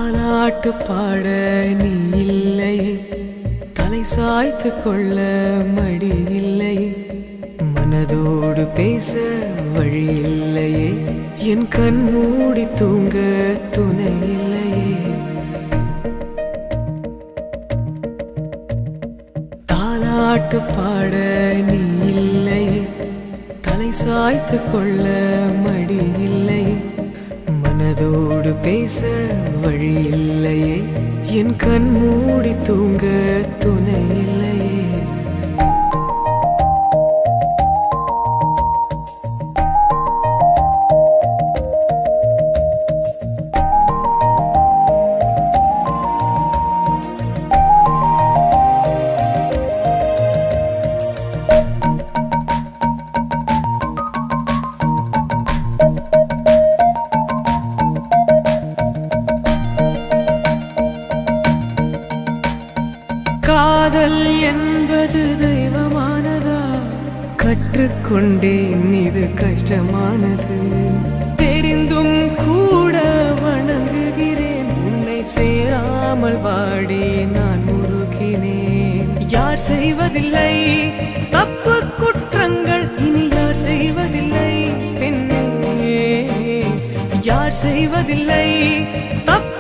தாலாட்டு பாட நீ இல்லையே, தலை சாய்த்து கொள்ள மடி இல்லையே, மனதோடு பேச வழி இல்லையே, என் கண் மூடி தூங்க துணை இல்லையே. தாலாட்டு பாட நீ இல்லையே, தலை சாய்த்து கொள்ள மடி இல்லையே, மனதோடு பேச வழி இல்லையே, என் கண் மூடி தூங்க துணை இல்லையே. காதல் என்பது தெய்வமானதா, கற்றுக்கொண்டேன் இது கஷ்டமானது. தெரிந்தும் கூட வணங்குகிறேன், உன்னை சேராமல் வாடி நான் முருகினேன். யார் செய்வதில்லை தப்பு குற்றங்கள், இனி யார் செய்வதில்லை பெண்ணே, யார் செய்வதில்லை தப்பு